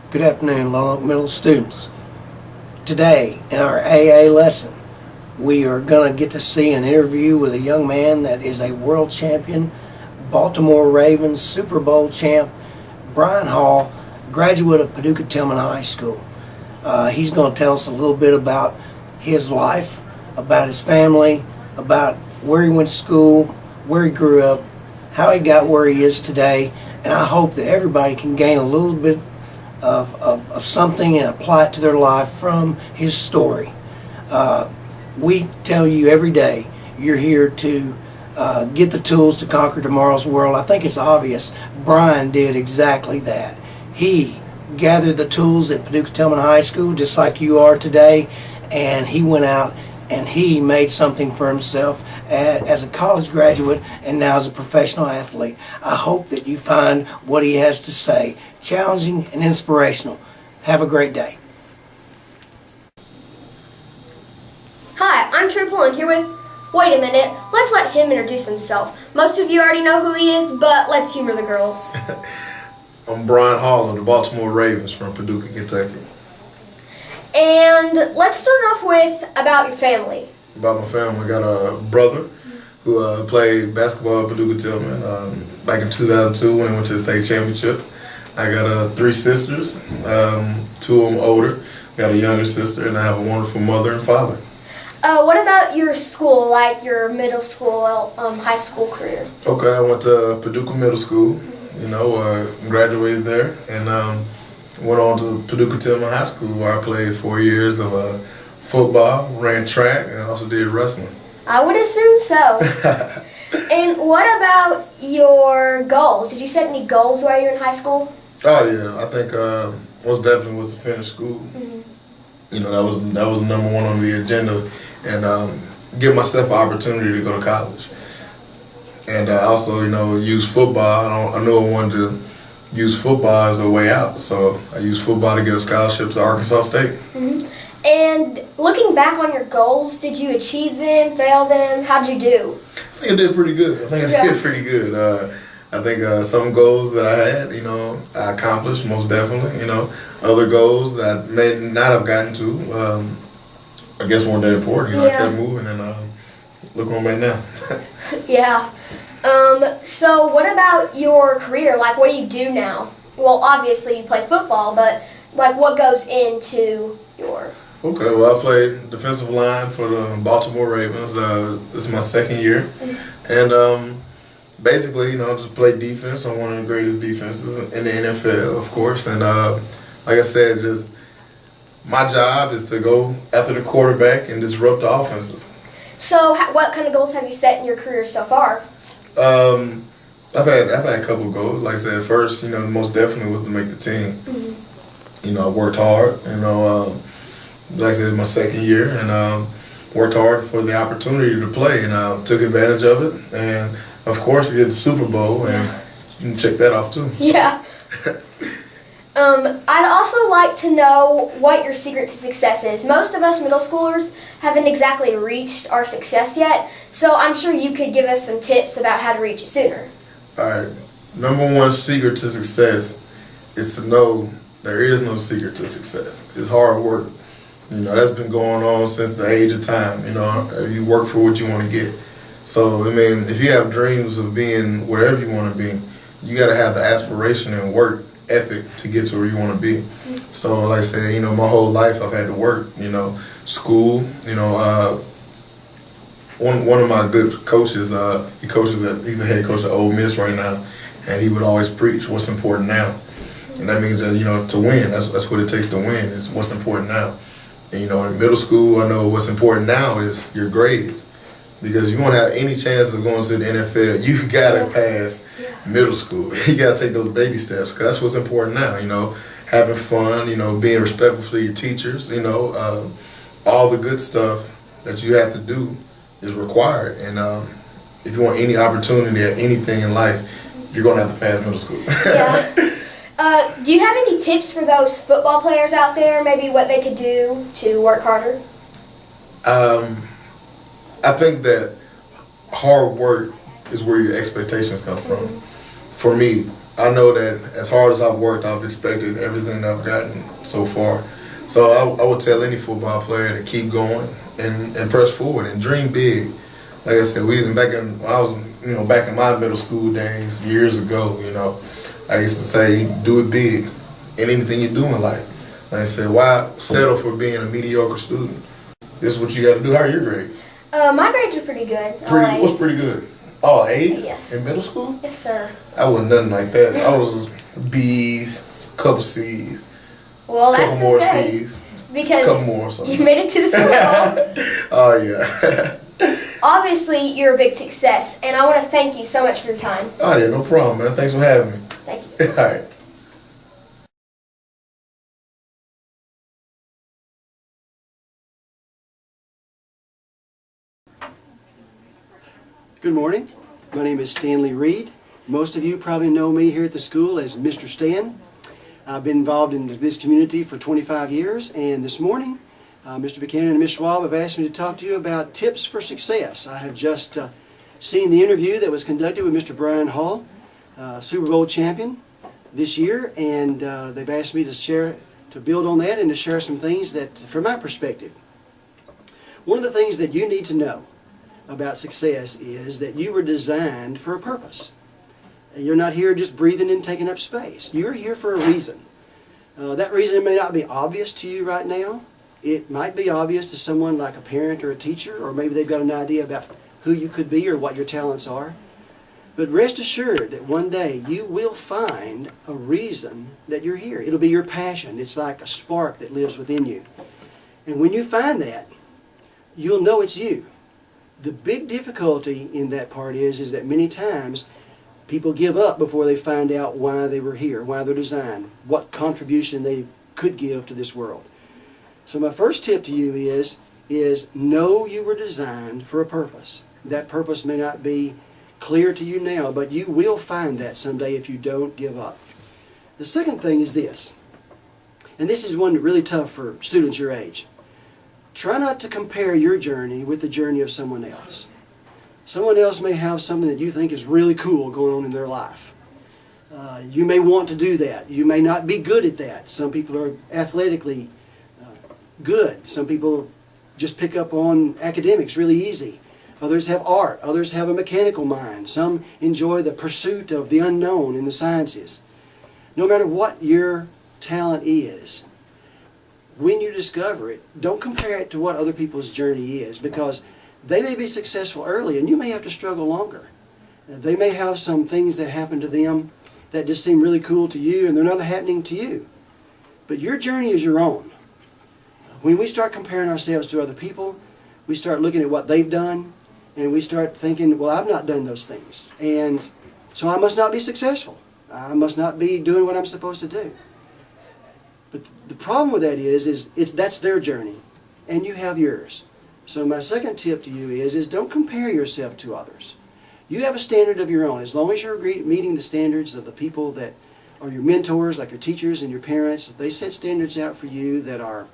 Good afternoon, Lone Oak Middle students. Today, in our AA lesson, we are going to get to see an interview with a young man that is a world champion, Baltimore Ravens Super Bowl champ, Brian Hall, graduate of Paducah Tillman High School. He's going to tell us a little bit about his life, about his family, about where he went to school, where he grew up, how he got where he is today, and I hope that everybody can gain a little bit of something and apply it to their life from his story. We tell you every day you're here to get the tools to conquer tomorrow's world. I think it's obvious Brian did exactly that. He gathered the tools at Paducah Tillman High School just like you are today, and he went out and he made something for himself as a college graduate and now as a professional athlete. I hope that you find what he has to say challenging and inspirational. Have a great day. Hi, I'm Triple and here with... Wait a minute, let's let him introduce himself. Most of you already know who he is, but let's humor the girls. I'm Brian Hall of the Baltimore Ravens from Paducah, Kentucky. And let's start off with about your family. About my family, I got a brother who played basketball at Paducah Tillman back in 2002 when he went to the state championship. I got 3 sisters, 2 of them older. I got a younger sister, and I have a wonderful mother and father. What about your school, like your middle school, high school career? Okay, I went to Paducah Middle School, graduated there, and went on to Paducah Tillman High School where I played 4 years of football, ran track, and also did wrestling. I would assume so. And what about your goals? Did you set any goals while you were in high school? Oh yeah, I think most definitely was to finish school. Mm-hmm. You know, that was number one on the agenda, and give myself an opportunity to go to college. And also, use football. I knew I wanted to use football as a way out, so I used football to get a scholarship to Arkansas State. Mm-hmm. And looking back on your goals, did you achieve them, fail them? How'd you do? I think I did pretty good. I think some goals that I had, I accomplished most definitely. Other goals that I may not have gotten to, I guess weren't that important. I kept moving, and look where I'm at now. Yeah. So what about your career? Like, what do you do now? Well, obviously you play football, but like, what goes into your... Okay, well, I played defensive line for the Baltimore Ravens. This is my 2nd year, and basically, just play defense on one of the greatest defenses in the NFL, of course. And like I said, just my job is to go after the quarterback and disrupt the offenses. So, what kind of goals have you set in your career so far? I've had a couple of goals. Like I said, first, most definitely was to make the team. Mm-hmm. I worked hard. Like I said, it's my 2nd year, and worked hard for the opportunity to play, and took advantage of it. And of course, you get the Super Bowl, and you can check that off too. Yeah. I'd also like to know what your secret to success is. Most of us middle schoolers haven't exactly reached our success yet, so I'm sure you could give us some tips about how to reach it sooner. All right. Number one secret to success is to know there is no secret to success. It's hard work. That's been going on since the age of time. You work for what you want to get. So, if you have dreams of being whatever you want to be, you got to have the aspiration and work ethic to get to where you want to be. So, like I said, my whole life I've had to work. School. One of my good coaches, he's the head coach of Ole Miss right now, and he would always preach what's important now, and that means that to win. That's what it takes to win. Is what's important now. And, in middle school, I know what's important now is your grades. Because if you want to have any chance of going to the NFL, you got to pass middle school. You got to take those baby steps, because that's what's important now, having fun, being respectful for your teachers, all the good stuff that you have to do is required. And if you want any opportunity at anything in life, you're going to have to pass middle school. Yeah. Do you have any tips for those football players out there, maybe what they could do to work harder? I think that hard work is where your expectations come from. For me, I know that as hard as I've worked, I've expected everything that I've gotten so far. So I would tell any football player to keep going and press forward and dream big. Like I said, back in my middle school days years ago, I used to say, do it big in anything you do in life. Like I said, why settle for being a mediocre student? This is what you got to do. How are your grades? My grades are pretty good. All A's. What's pretty good? All A's? Yes. In middle school? Yes, sir. I wasn't nothing like that. I was B's, couple C's, Well, that's couple more okay. C's, Because couple more or something. you made it to the Super Bowl. Oh, yeah. Obviously, you're a big success, and I want to thank you so much for your time. Oh, yeah, no problem, man. Thanks for having me. Thank you. All right. Good morning. My name is Stanley Reed. Most of you probably know me here at the school as Mr. Stan. I've been involved in this community for 25 years, and this morning Mr. Buchanan and Ms. Schwab have asked me to talk to you about tips for success. I have just seen the interview that was conducted with Mr. Brian Hall, Super Bowl champion this year, and they've asked me to build on that and to share some things that, from my perspective, one of the things that you need to know about success is that you were designed for a purpose. You're not here just breathing and taking up space. You're here for a reason. That reason may not be obvious to you right now. It might be obvious to someone like a parent or a teacher, or maybe they've got an idea about who you could be or what your talents are. But rest assured that one day you will find a reason that you're here. It'll be your passion. It's like a spark that lives within you. And when you find that, you'll know it's you. The big difficulty in that part is that many times people give up before they find out why they were here, why they're designed, what contribution they could give to this world. So my first tip to you is know you were designed for a purpose. That purpose may not be clear to you now, but you will find that someday if you don't give up. The second thing is this, and this is one that's really tough for students your age. Try not to compare your journey with the journey of someone else. Someone else may have something that you think is really cool going on in their life. You may want to do that. You may not be good at that. Some people are athletically good. Some people just pick up on academics really easy. Others have art. Others have a mechanical mind. Some enjoy the pursuit of the unknown in the sciences. No matter what your talent is, when you discover it, don't compare it to what other people's journey is, because they may be successful early and you may have to struggle longer. They may have some things that happen to them that just seem really cool to you and they're not happening to you. But your journey is your own. When we start comparing ourselves to other people, we start looking at what they've done and we start thinking, well, I've not done those things, and so I must not be successful. I must not be doing what I'm supposed to do. But the problem with that is that's their journey, and you have yours. So my second tip to you is don't compare yourself to others. You have a standard of your own. As long as you're meeting the standards of the people that are your mentors, like your teachers and your parents, they set standards out for you that are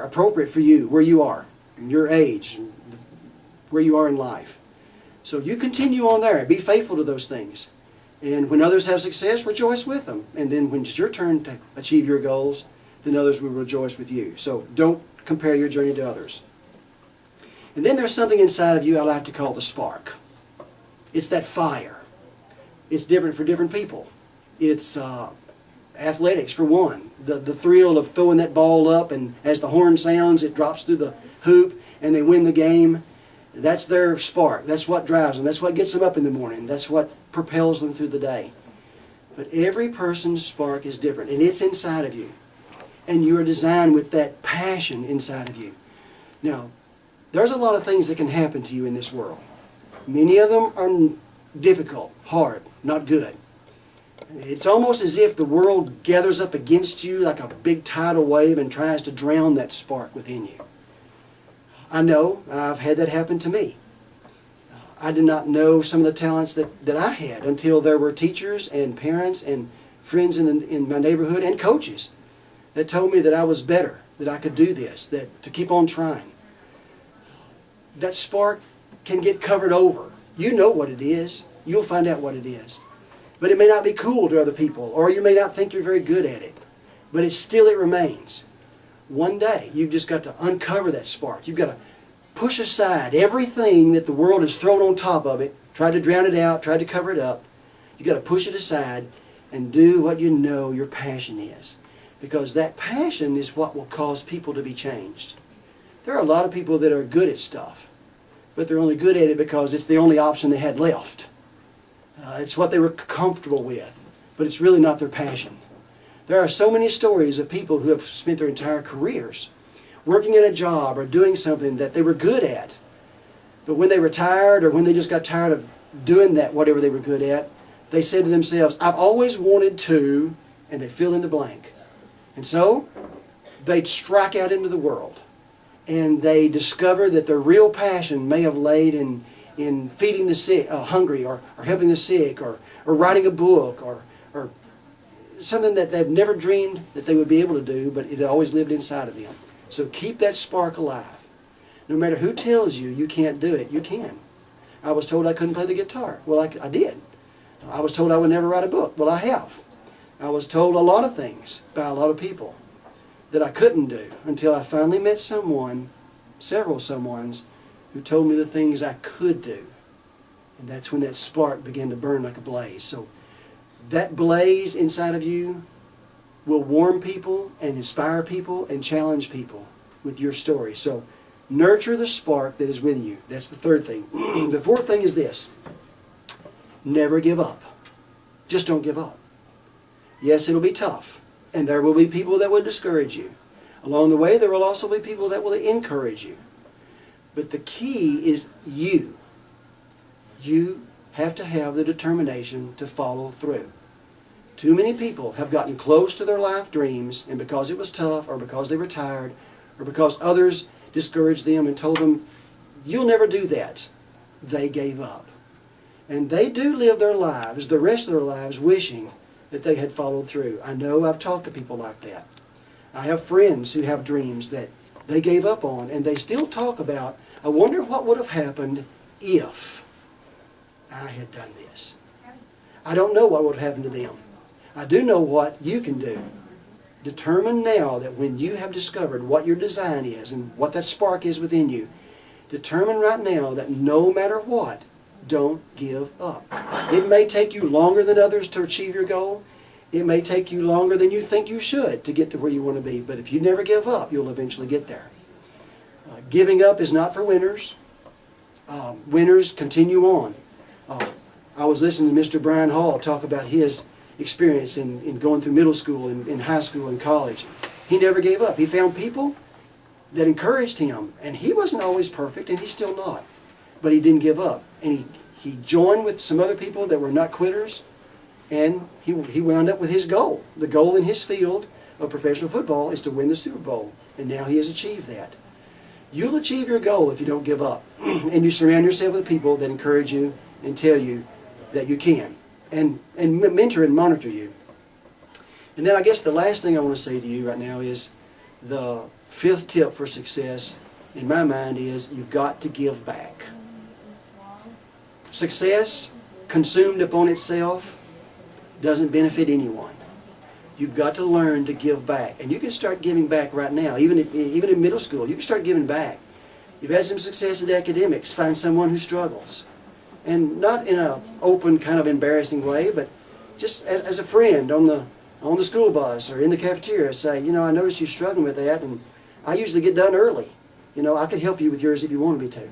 appropriate for you, where you are, your age, where you are in life. So you continue on there. Be faithful to those things. And when others have success, rejoice with them. And then when it's your turn to achieve your goals, then others will rejoice with you. So don't compare your journey to others. And then there's something inside of you I like to call the spark. It's that fire. It's different for different people. It's athletics, for one. The thrill of throwing that ball up, and as the horn sounds, it drops through the hoop, and they win the game. That's their spark. That's what drives them. That's what gets them up in the morning. That's what propels them through the day. But every person's spark is different, and it's inside of you. And you are designed with that passion inside of you. Now, there's a lot of things that can happen to you in this world. Many of them are difficult, hard, not good. It's almost as if the world gathers up against you like a big tidal wave and tries to drown that spark within you. I know, I've had that happen to me. I did not know some of the talents that I had until there were teachers and parents and friends in my neighborhood and coaches that told me that I was better, that I could do this, that to keep on trying. That spark can get covered over. You know what it is. You'll find out what it is. But it may not be cool to other people, or you may not think you're very good at it. But it remains. One day, you've just got to uncover that spark. You've got to push aside everything that the world has thrown on top of it, try to drown it out, try to cover it up. You've got to push it aside and do what you know your passion is. Because that passion is what will cause people to be changed. There are a lot of people that are good at stuff, but they're only good at it because it's the only option they had left. It's what they were comfortable with, but it's really not their passion. There are so many stories of people who have spent their entire careers working at a job or doing something that they were good at, but when they retired or when they just got tired of doing that, whatever they were good at, they said to themselves, I've always wanted to, and they fill in the blank. And so they'd strike out into the world, and they discover that their real passion may have laid in feeding the sick, hungry, or helping the sick, or writing a book, or something that they've never dreamed that they would be able to do, but it had always lived inside of them. So keep that spark alive. No matter who tells you you can't do it, you can. I was told I couldn't play the guitar. Well, I did. I was told I would never write a book. Well, I have. I was told a lot of things by a lot of people that I couldn't do until I finally met several someones, who told me the things I could do. And that's when that spark began to burn like a blaze. So that blaze inside of you will warm people and inspire people and challenge people with your story. So nurture the spark that is within you. That's the third thing. The fourth thing is this. Never give up. Just don't give up. Yes, it'll be tough, and there will be people that will discourage you. Along the way, there will also be people that will encourage you. But the key is you. You have to have the determination to follow through. Too many people have gotten close to their life dreams, and because it was tough, or because they were tired, or because others discouraged them and told them, you'll never do that, they gave up. And they do live their lives, the rest of their lives, wishing that they had followed through. I know I've talked to people like that. I have friends who have dreams that they gave up on, and they still talk about, I wonder what would have happened if I had done this. I don't know what would have happened to them. I do know what you can do. Determine now that when you have discovered what your design is and what that spark is within you, determine right now that no matter what, don't give up. It may take you longer than others to achieve your goal. It may take you longer than you think you should to get to where you want to be. But if you never give up, you'll eventually get there. Giving up is not for winners. Winners continue on. I was listening to Mr. Brian Hall talk about his experience in going through middle school and in high school and college. He never gave up. He found people that encouraged him. And he wasn't always perfect, and he's still not. But he didn't give up. And he joined with some other people that were not quitters, and he wound up with his goal. The goal in his field of professional football is to win the Super Bowl, and now he has achieved that. You'll achieve your goal if you don't give up, and you surround yourself with people that encourage you and tell you that you can, and mentor and monitor you. And then I guess the last thing I want to say to you right now is the fifth tip for success, in my mind, is you've got to give back. Success, consumed upon itself, doesn't benefit anyone. You've got to learn to give back. And you can start giving back right now. Even in middle school, you can start giving back. You've had some success in academics. Find someone who struggles. And not in an open, kind of embarrassing way, but just as a friend on the school bus or in the cafeteria, say, I noticed you're struggling with that, and I usually get done early. I could help you with yours if you wanted me to.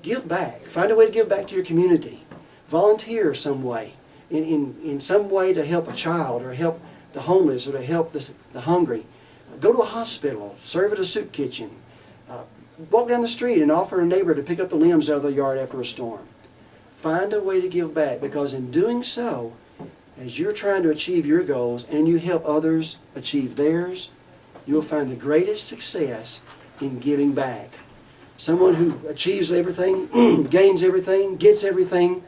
Give back. Find a way to give back to your community. Volunteer some way. In some way to help a child, or help the homeless, or to help the hungry. Go to a hospital. Serve at a soup kitchen. Walk down the street and offer a neighbor to pick up the limbs out of the yard after a storm. Find a way to give back, because in doing so, as you're trying to achieve your goals and you help others achieve theirs, you'll find the greatest success in giving back. Someone who achieves everything, gains everything, gets everything,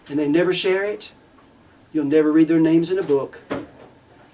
and they never share it, you'll never read their names in a book,